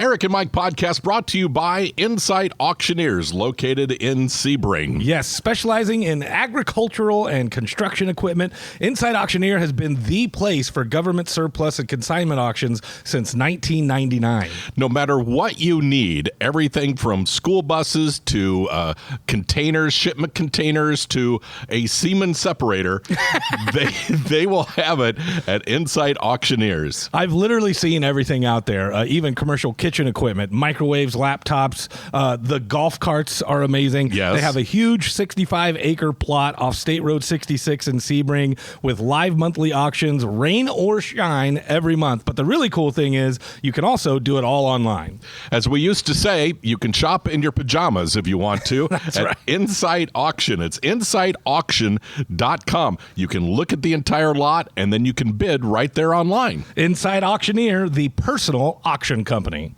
Eric and Mike podcast brought to you by Insight Auctioneers, located in Sebring. Yes, specializing in agricultural and construction equipment, Insight Auctioneer has been the place for government surplus and consignment auctions since 1999. No matter what you need, everything from school buses to containers, shipment containers to a semen separator, they will have it at Insight Auctioneers. I've literally seen everything out there, even commercial kitchen equipment, microwaves, laptops. The golf carts are amazing. Yes. They have a huge 65-acre plot off State Road 66 in Sebring with live monthly auctions, rain or shine, every month. But the really cool thing is you can also do it all online. As we used to say, you can shop in your pajamas if you want to. That's at right. Insight Auction. It's insightauction.com. You can look at the entire lot, and then you can bid right there online. Insight Auctioneer, the personal auction company.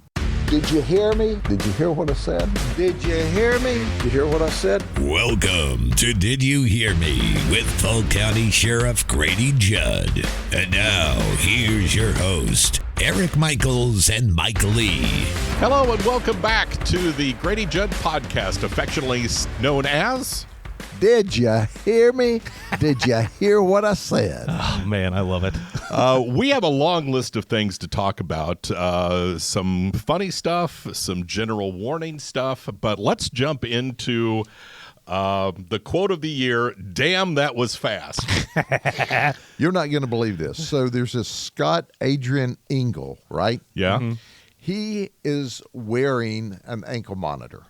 Did you hear me? Did you hear what I said? Did you hear me? Did you hear what I said? Welcome to Did You Hear Me with Polk County Sheriff Grady Judd. And now, here's your host, Eric Michaels and Mike Lee. Hello and welcome back to the Grady Judd podcast, affectionately known as... Did you hear me? Did you hear what I said? Oh, man, I love it. We have a long list of things to talk about, some funny stuff, some general warning stuff, but let's jump into the quote of the year, damn, that was fast. You're not going to believe this. So there's this Scott Adrian Engel, right? Yeah. Mm-hmm. He is wearing an ankle monitor.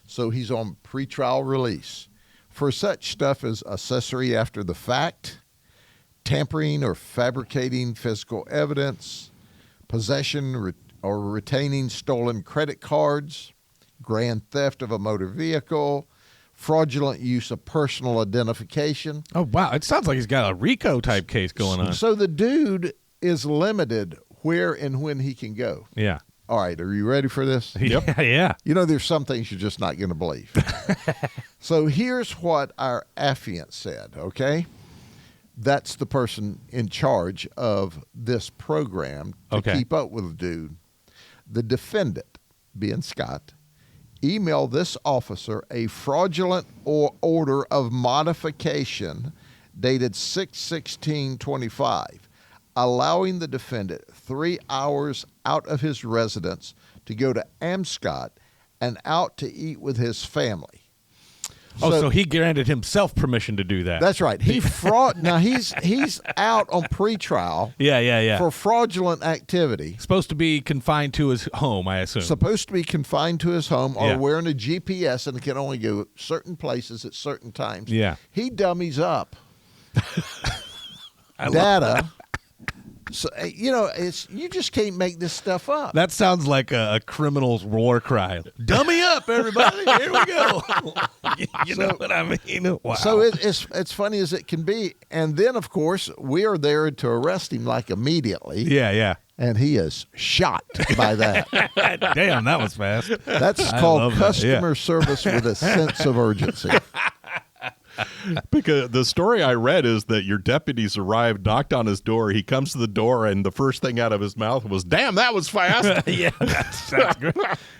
So he's on pretrial release. For such stuff as accessory after the fact, tampering or fabricating physical evidence, possession or retaining stolen credit cards, grand theft of a motor vehicle, fraudulent use of personal identification. Oh, wow. It sounds like he's got a RICO type case going on. So the dude is limited where and when he can go. Yeah. All right, are you ready for this? Yep. Yeah. You know, there's some things you're just not going to believe. So here's what our affiant said, okay? That's the person in charge of this program to keep up with the dude. The defendant, being Scott, emailed this officer a fraudulent order of modification dated 6/16/25, allowing the defendant 3 hours out of his residence to go to Amscot and out to eat with his family. So he granted himself permission to do that. That's right. He now he's out on pretrial. Yeah. For fraudulent activity. Supposed to be confined to his home, I assume. Supposed to be confined to his home or Yeah. wearing a GPS and can only go certain places at certain times. Yeah. He dummies up I love data. So, you know, you just can't make this stuff up. That sounds like a criminal's war cry. Dummy up, everybody. Here we go. you know what I mean? Wow. So it's funny as it can be. And then, of course, we are there to arrest him like immediately. Yeah. And he is shot by that. Damn, that was fast. That's I called love that, customer service with a sense of urgency. Because the story I read is that your deputies arrived, knocked on his door. He comes to the door, and the first thing out of his mouth was, damn, that was fast. Yeah, that's great.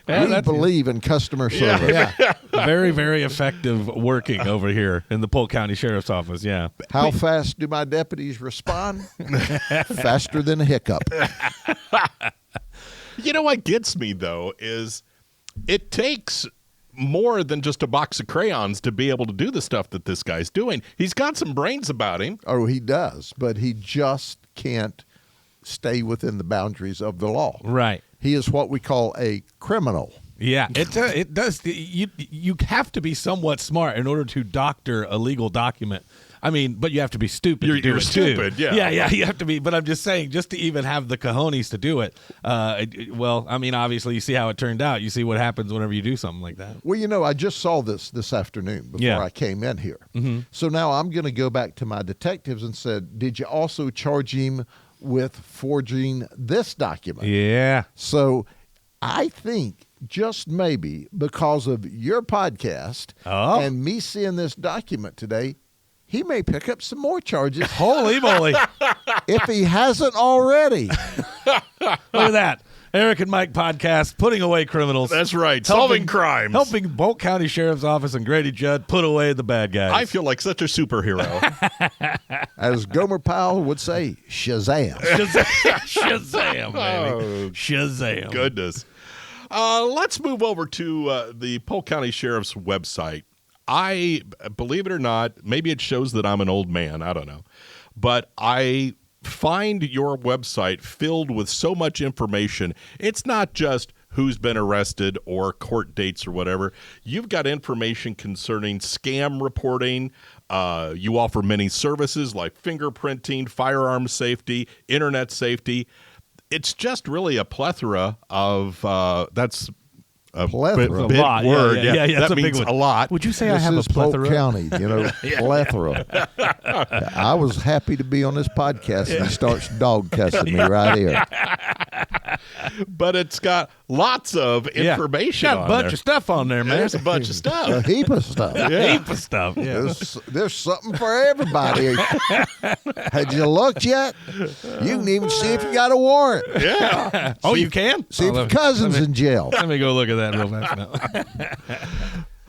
We believe in customer service. Yeah. Very, very effective working over here in the Polk County Sheriff's Office, yeah. How fast do my deputies respond? Faster than a hiccup. You know what gets me, though, is it takes more than just a box of crayons to be able to do the stuff that this guy's doing. He's got some brains about him. Oh, he does, but he just can't stay within the boundaries of the law. Right. He is what we call a criminal. Yeah, it does. You have to be somewhat smart in order to doctor a legal document. I mean, but you have to be stupid to do You're it stupid, too. yeah. Yeah, you have to be. But I'm just saying, just to even have the cojones to do it, well, I mean, obviously, you see how it turned out. You see what happens whenever you do something like that. Well, you know, I just saw this afternoon before I came in here. Mm-hmm. So now I'm going to go back to my detectives and said, did you also charge him with forging this document? Yeah. So I think just maybe because of your podcast and me seeing this document today, he may pick up some more charges. Holy moly. If he hasn't already. Look at that. Eric and Mike podcast, putting away criminals. That's right. Solving crimes. Helping Polk County Sheriff's Office and Grady Judd put away the bad guys. I feel like such a superhero. As Gomer Pyle would say, Shazam. Shazam, baby. Oh, Shazam. Goodness. Let's move over to the Polk County Sheriff's website. I, believe it or not, maybe it shows that I'm an old man. I don't know. But I find your website filled with so much information. It's not just who's been arrested or court dates or whatever. You've got information concerning scam reporting. You offer many services like fingerprinting, firearm safety, internet safety. It's just really a plethora of that's a Plethora. big A lot. word. Yeah, that's that a big means one. a lot. Would you say This I have is a plethora? Polk County, plethora. I was happy to be on this podcast, and he starts dog cussing me right here. But it's got lots of information Got a on bunch there. of stuff on there, man. There's a bunch of A stuff. heap of stuff. Yeah. Heap of stuff. Yeah. There's something for everybody. Had you looked yet? You can even see if you got a warrant. Yeah. Oh, you can? See if your cousin's in jail. Let me go look at that real fast now.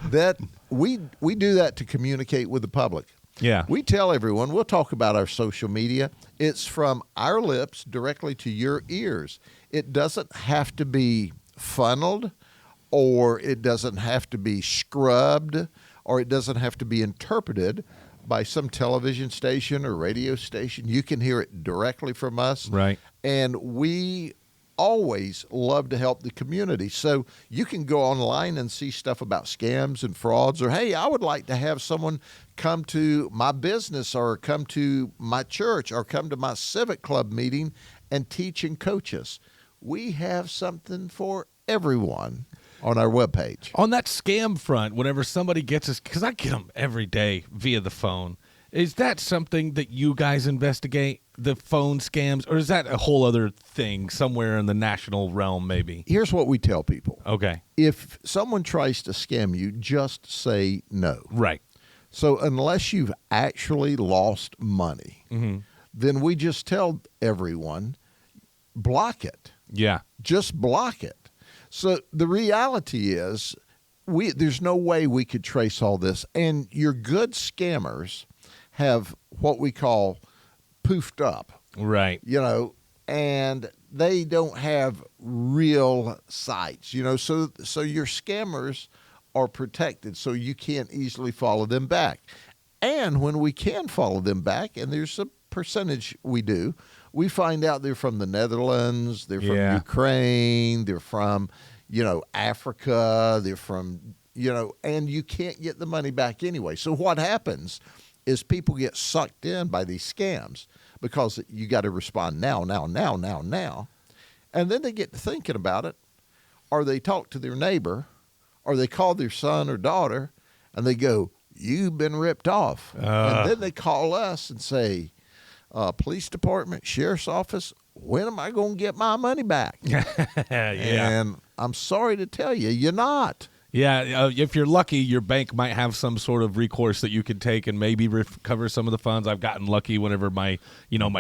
That we do that to communicate with the public. Yeah. We tell everyone, we'll talk about our social media. It's from our lips directly to your ears. It doesn't have to be funneled, or it doesn't have to be scrubbed, or it doesn't have to be interpreted by some television station or radio station. You can hear it directly from us. Right. And we always love to help the community. So you can go online and see stuff about scams and frauds, or, hey, I would like to have someone come to my business or come to my church or come to my civic club meeting and teach and coach us. We have something for everyone on our webpage. On that scam front, whenever somebody gets us, because I get them every day via the phone, is that something that you guys investigate, the phone scams, or is that a whole other thing somewhere in the national realm maybe? Here's what we tell people. Okay. If someone tries to scam you, just say no. Right. So unless you've actually lost money, then we just tell everyone, block it. Yeah. Just block it. So the reality is, there's no way we could trace all this. And your good scammers have what we call poofed up, Right. and they don't have real sites, so your scammers are protected, so you can't easily follow them back. And when we can follow them back, and there's a percentage we do, we find out they're from the Netherlands, they're from Ukraine, they're from, Africa, they're from, and you can't get the money back anyway. So what happens is people get sucked in by these scams because you got to respond now. And then they get to thinking about it, or they talk to their neighbor, or they call their son or daughter, and they go, "You've been ripped off." And then they call us and say, police department, sheriff's office, when am I going to get my money back? Yeah. And I'm sorry to tell you, you're not. Yeah, if you're lucky, your bank might have some sort of recourse that you can take and maybe recover some of the funds. I've gotten lucky whenever my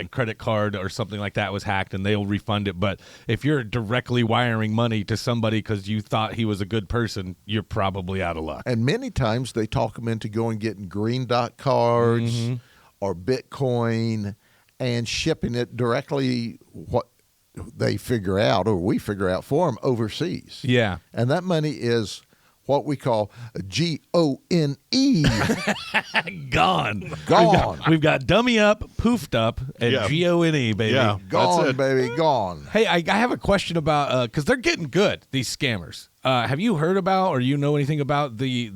credit card or something like that was hacked, and they'll refund it. But if you're directly wiring money to somebody because you thought he was a good person, you're probably out of luck. And many times they talk them into going getting green dot cards or Bitcoin and shipping it directly, what they figure out, or we figure out for them, overseas. Yeah. And that money is what we call G-O-N-E. Gone. Gone. We've got dummy up, poofed up, and G-O-N-E, baby. Yeah. Gone, That's it. baby, gone. Hey, I have a question about, because they're getting good, these scammers. Have you heard about, or you know anything about the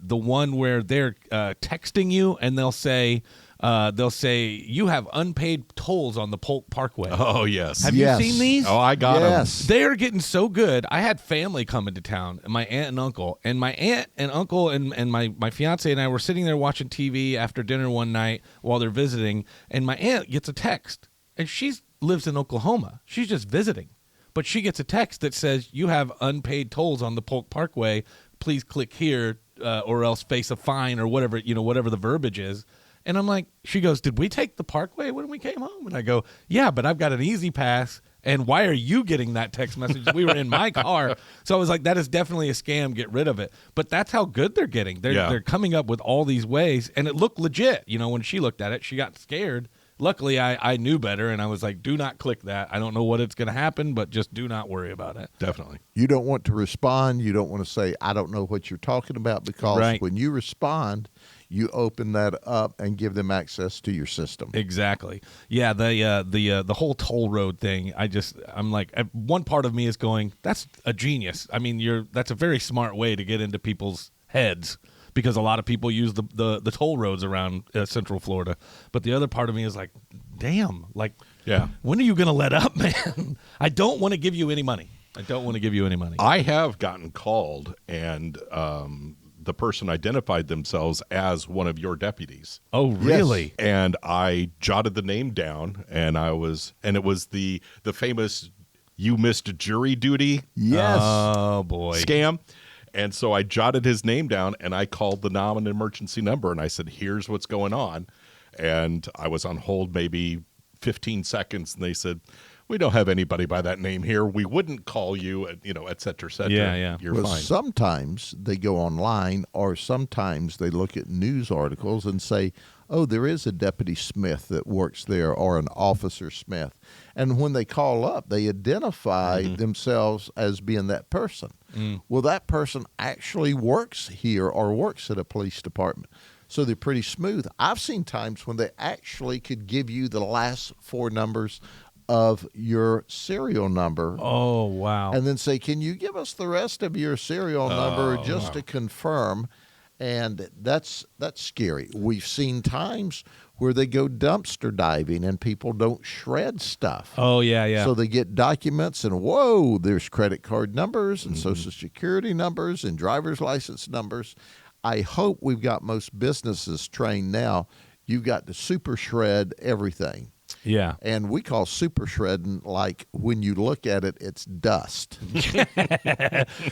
one where they're texting you and they'll say you have unpaid tolls on the Polk Parkway? Oh, yes. Have you seen these? Oh, I got Yes. them. They are getting so good. I had family come into town, my aunt and uncle. And my aunt and uncle and my fiance and I were sitting there watching TV after dinner one night while they're visiting. And my aunt gets a text. And she lives in Oklahoma. She's just visiting. But she gets a text that says, you have unpaid tolls on the Polk Parkway. Please click here or else face a fine or whatever, whatever the verbiage is. And I'm like, she goes, did we take the Parkway when we came home? And I go, yeah, but I've got an easy pass And why are you getting that text message? We were in my car. So I was like, that is definitely a scam. Get rid of it. But that's how good they're getting. They're coming up with all these ways, and it looked legit. You know, when she looked at it, she got scared. Luckily, I knew better, and I was like, do not click that. I don't know what it's going to happen, but just do not worry about it. Definitely. You don't want to respond. You don't want to say, I don't know what you're talking about, because when you respond, you open that up and give them access to your system. Exactly. Yeah, the whole toll road thing, I'm like, one part of me is going, that's a genius. I mean, that's a very smart way to get into people's heads, because a lot of people use the toll roads around Central Florida. But the other part of me is like, damn, like, when are you going to let up, man? I don't want to give you any money. I have gotten called, and the person identified themselves as one of your deputies. Oh, really? Yes. And I jotted the name down, and it was the famous "you missed jury duty" Oh, boy. scam. And so I jotted his name down, and I called the non-emergency number, and I said, here's what's going on. And I was on hold maybe 15 seconds, and they said, we don't have anybody by that name here. We wouldn't call you, et cetera, et cetera. Yeah. You're Well, fine. sometimes they go online, or sometimes they look at news articles and say, oh, there is a Deputy Smith that works there, or an Officer Smith. And when they call up, they identify themselves as being that person. Well, that person actually works here or works at a police department. So they're pretty smooth. I've seen times when they actually could give you the last four numbers of your serial number. Oh, wow. And then say, can you give us the rest of your serial number just to confirm? And that's scary. We've seen times where they go dumpster diving and people don't shred stuff. Oh, yeah. So they get documents, and whoa, there's credit card numbers and Social Security numbers and driver's license numbers. I hope we've got most businesses trained now. You've got to super shred everything. Yeah. And we call super shredding, like, when you look at it, it's dust.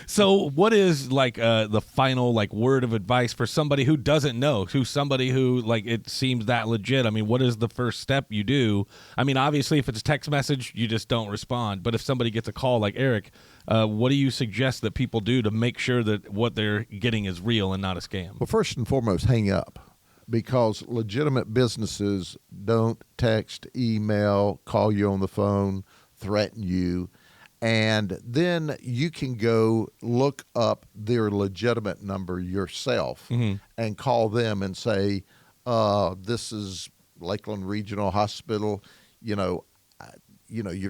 So what is like the final word of advice for somebody who doesn't know, somebody who it seems that legit? I mean, what is the first step you do? I mean, obviously if it's a text message, you just don't respond. But if somebody gets a call like Eric, what do you suggest that people do to make sure that what they're getting is real and not a scam? Well, first and foremost, hang up. Because legitimate businesses don't text, email, call you on the phone, threaten you. And then you can go look up their legitimate number yourself and call them and say, this is Lakeland Regional Hospital. You're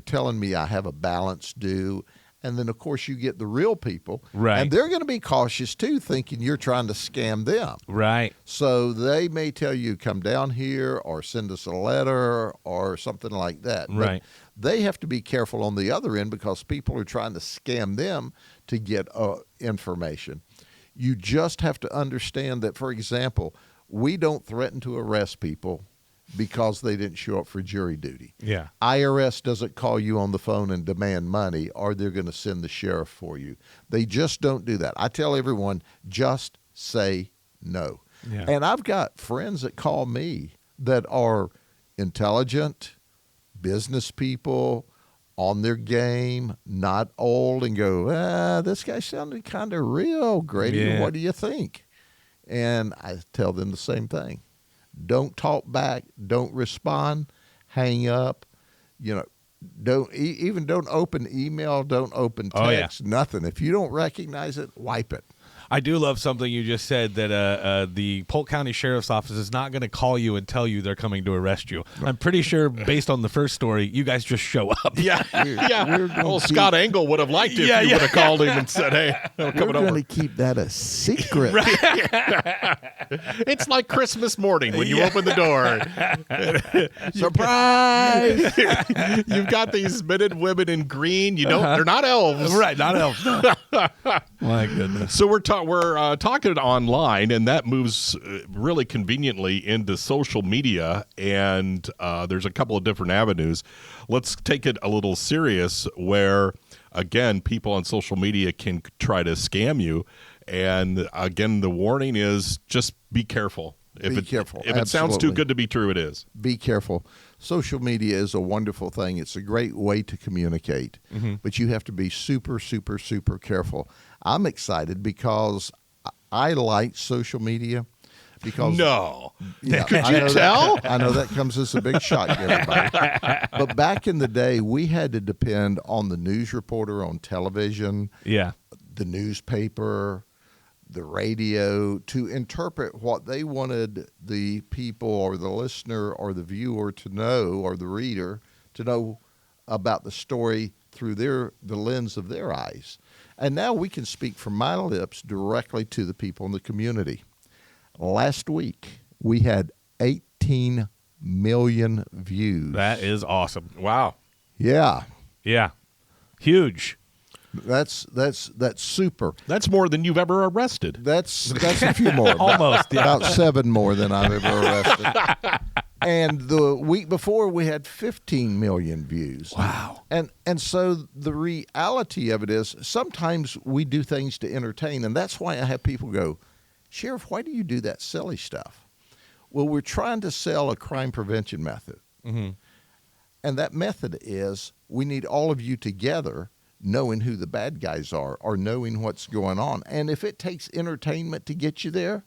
telling me I have a balance due. And then, of course, you get the real people. Right. And they're going to be cautious, too, thinking you're trying to scam them. Right. So they may tell you, come down here or send us a letter or something like that. Right. But they have to be careful on the other end, because people are trying to scam them to get information. You just have to understand that, for example, we don't threaten to arrest people because they didn't show up for jury duty. Yeah. IRS doesn't call you on the phone and demand money, or they're going to send the sheriff for you. They just don't do that. I tell everyone, just say no. Yeah. And I've got friends that call me that are intelligent, business people, on their game, not old, and go, this guy sounded kind of real, Grady. Yeah. What do you think? And I tell them the same thing. Don't talk back. Don't respond. Hang up. Don't open email. Don't open text. Nothing. If you don't recognize it, wipe it. I do love something you just said, that the Polk County Sheriff's Office is not going to call you and tell you they're coming to arrest you. I'm pretty sure, based on the first story, you guys just show up. Yeah. Well, Scott Engel would have liked it if you would have called him and said, hey, I'm We're coming over. going to keep that a secret. It's like Christmas morning when you open the door. Surprise! You've got these men and women in green. They're not elves. Right, not elves. My goodness. So we're talking online, and that moves really conveniently into social media, and there's a couple of different avenues. Let's take it a little serious, where, again, people on social media can try to scam you. And, again, the warning is just be careful. Be careful. If it sounds too Absolutely. good to be true, it is. Be careful. social media is a wonderful thing. It's a great way to communicate, but you have to be super, super, super careful. I'm excited because I like social media. Because No. yeah, Could you tell? I know that comes as a big shock to everybody. But back in the day, we had to depend on the news reporter on television, Yeah. the newspaper, the radio to interpret what they wanted the people or the listener or the viewer to know or the reader to know about the story through the lens of their eyes. And now we can speak from my lips directly to the people in the community. Last week, we had 18 million views. That is awesome. Wow. Yeah. Yeah. Huge. That's super. That's more than you've ever arrested. That's a few more. Almost, yeah. About 7 more than I've ever arrested. And the week before, we had 15 million views. Wow. And so the reality of it is sometimes we do things to entertain, and that's why I have people go, Sheriff, why do you do that silly stuff? Well, we're trying to sell a crime prevention method. Mm-hmm. And that method is we need all of you together knowing who the bad guys are or knowing what's going on. And if it takes entertainment to get you there,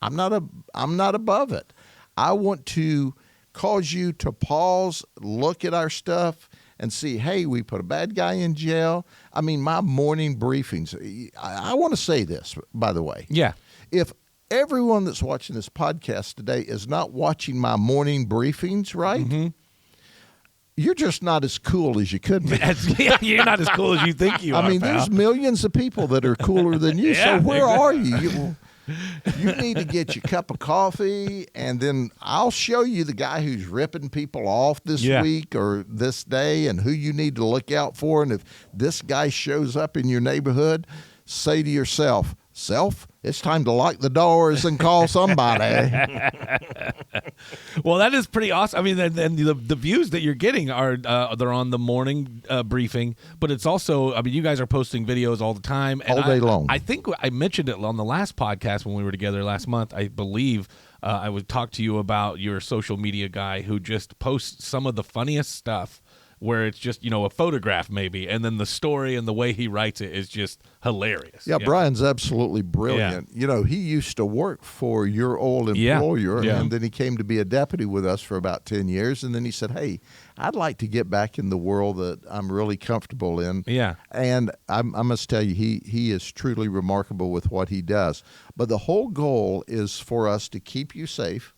I'm not above it. I want to cause you to pause, look at our stuff, and see, hey, we put a bad guy in jail. I mean, my morning briefings, I want to say this, by the way. Yeah. If everyone that's watching this podcast today is not watching my morning briefings, right? You're just not as cool as you could be. You're not as cool as you think you are. I mean, pal. there's millions of people that are cooler than you. Yeah, so where exactly. are you? You need to get your cup of coffee, and then I'll show you the guy who's ripping people off this week or this day and who you need to look out for. And if this guy shows up in your neighborhood, say to yourself, Self, it's time to lock the doors and call somebody. Well, that is pretty awesome. I mean, and the views that you're getting are they're on the morning briefing, but it's also, I mean, you guys are posting videos all the time. And all day long. I think I mentioned it on the last podcast when we were together last month. I believe I would talk to you about your social media guy who just posts some of the funniest stuff where it's just, a photograph maybe, and then the story and the way he writes it is just hilarious. Yeah, Brian's absolutely brilliant. Yeah. He used to work for your old employer, and then he came to be a deputy with us for about 10 years, and then he said, hey, I'd like to get back in the world that I'm really comfortable in. Yeah. And I must tell you, he is truly remarkable with what he does. But the whole goal is for us to keep you safe,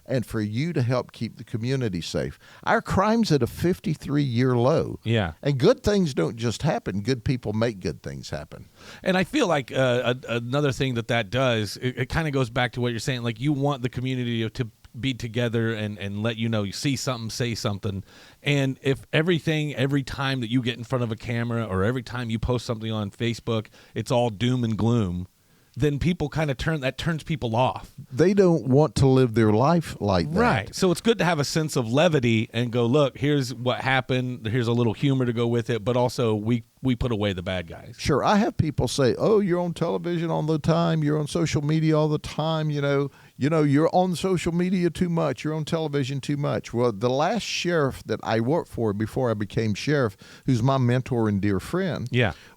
and for you to help keep the community safe. Our crime's at a 53-year low. Yeah. And good things don't just happen. Good people make good things happen. And I feel like another thing that does, it kind of goes back to what you're saying. Like, you want the community to be together and let you see something, say something. And if every time that you get in front of a camera or every time you post something on Facebook, it's all doom and gloom, then people kind of turns people off. They don't want to live their life like that. Right. So it's good to have a sense of levity and go, look, here's what happened. Here's a little humor to go with it. But also we put away the bad guys. Sure. I have people say, oh, you're on television all the time. You're on social media all the time. You're on social media too much. You're on television too much. Well, the last sheriff that I worked for before I became sheriff, who's my mentor and dear friend,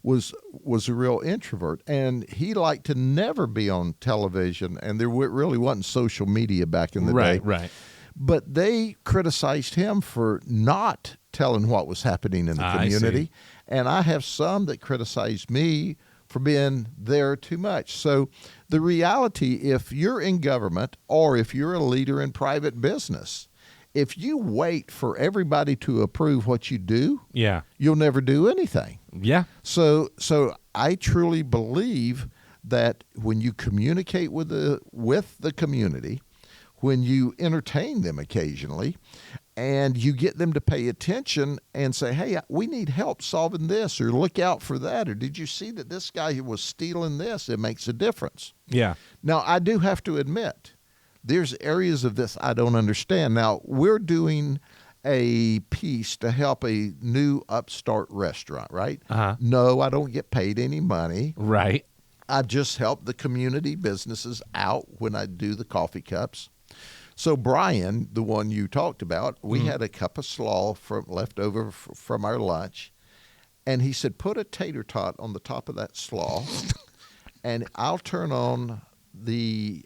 was a real introvert. And he liked to never be on television. And there really wasn't social media back in the day. Right. But they criticized him for not telling what was happening in the community. And I have some that criticize me for being there too much. So the reality, if you're in government or if you're a leader in private business, if you wait for everybody to approve what you do, you'll never do anything. Yeah. So I truly believe that when you communicate with the community, when you entertain them occasionally, and you get them to pay attention and say, hey, we need help solving this, or look out for that, or did you see that this guy was stealing this? It makes a difference. Yeah. Now, I do have to admit, there's areas of this I don't understand. Now, we're doing a piece to help a new upstart restaurant, right? Uh-huh. No, I don't get paid any money. Right. I just help the community businesses out when I do the coffee cups. So Brian, the one you talked about, we had a cup of slaw left over from our lunch, and he said, put a tater tot on the top of that slaw, and I'll turn on my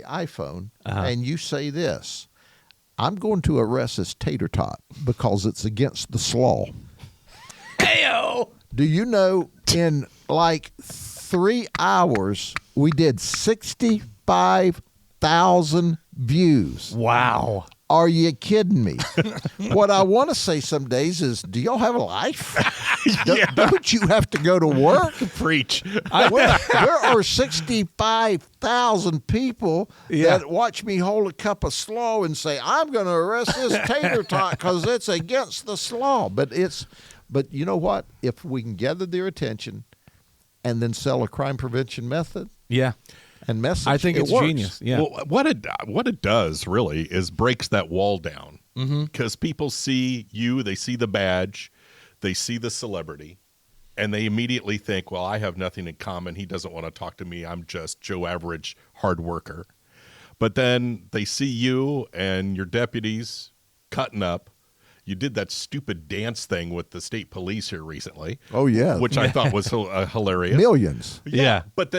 iPhone, and you say this: I'm going to arrest this tater tot because it's against the slaw. Heyo! Do you know in like 3 hours we did 65,000 views? Wow. Are you kidding me? What I want to say some days is, do y'all have a life? Don't you have to go to work? Preach. There are 65,000 people that watch me hold a cup of slaw and say, I'm going to arrest this tater tot because it's against the slaw. But you know what? If we can gather their attention and then sell a crime prevention method and message, I think it's works. genius. Yeah. Well, what it does really is breaks that wall down, because people see you, they see the badge, they see the celebrity, and they immediately think, well, I have nothing in common. He doesn't want to talk to me. I'm just Joe Average hard worker. But then they see you and your deputies cutting up. You did that stupid dance thing with the state police here recently. Oh, yeah. Which I thought was hilarious. Millions. Yeah. But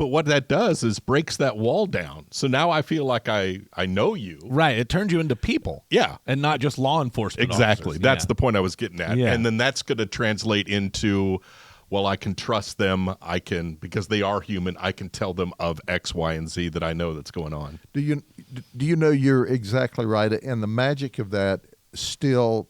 what that does is breaks that wall down. So now I feel like I know you. Right. It turns you into people. Yeah. And not just law enforcement Exactly. officers. That's the point I was getting at. Yeah. And then that's going to translate into, well, I can trust them. I can, because they are human, I can tell them of X, Y, and Z that I know that's going on. Do you know you're exactly right? And the magic of that still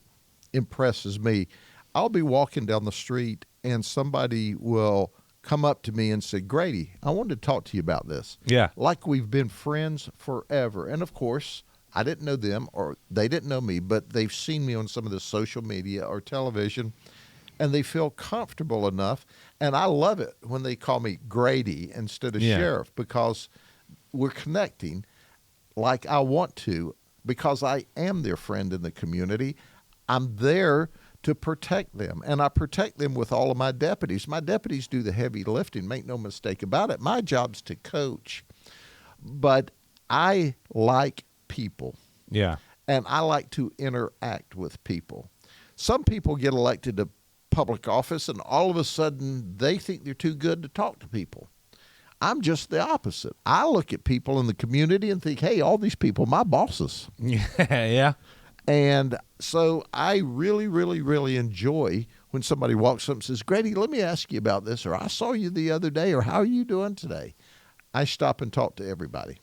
impresses me. I'll be walking down the street and somebody will come up to me and say, Grady, I wanted to talk to you about this. Yeah. Like we've been friends forever. And of course, I didn't know them or they didn't know me, but they've seen me on some of the social media or television, and they feel comfortable enough. And I love it when they call me Grady instead of Sheriff, because we're connecting like I want to, because I am their friend in the community. I'm there to protect them, and I protect them with all of my deputies. My deputies do the heavy lifting, make no mistake about it. My job's to coach, but I like people. Yeah. And I like to interact with people. Some people get elected to public office, and all of a sudden they think they're too good to talk to people. I'm just the opposite. I look at people in the community and think, hey, all these people, my bosses. Yeah. And so I really, really, really enjoy when somebody walks up and says, Grady, let me ask you about this, or I saw you the other day, or how are you doing today? I stop and talk to everybody.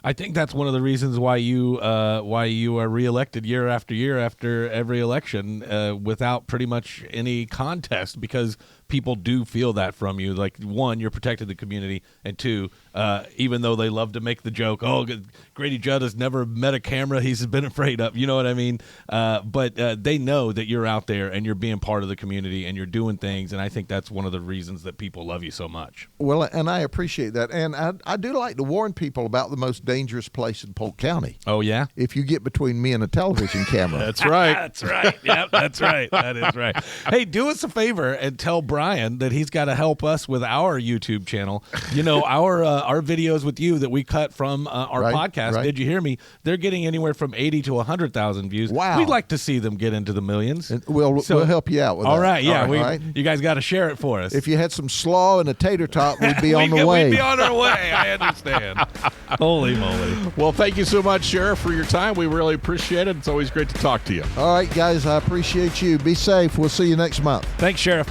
I think that's one of the reasons why you are reelected year after every election without pretty much any contest, because people do feel that from you. Like, one, you're protecting the community, and two, even though they love to make the joke, oh, Grady Judd has never met a camera he's been afraid of, you know what I mean? But they know that you're out there and you're being part of the community and you're doing things, and I think that's one of the reasons that people love you so much. Well, and I appreciate that. And I do like to warn people about the most dangerous place in Polk County. Oh, yeah? If you get between me and a television camera. That's right. That's right. Yep, that's right. That is right. Hey, do us a favor and tell Brian that he's got to help us with our YouTube channel. You know, our videos with you that we cut from our podcast, right. Did You Hear Me? They're getting anywhere from 80 to 100,000 views. Wow. We'd like to see them get into the millions. And we'll help you out with that. All right, yeah. All right. You guys got to share it for us. If you had some slaw and a tater tot, we'd be on the way. We'd be on our way. I understand. Holy moly. Well, thank you so much, Sheriff, for your time. We really appreciate it. It's always great to talk to you. All right, guys, I appreciate you. Be safe. We'll see you next month. Thanks, Sheriff.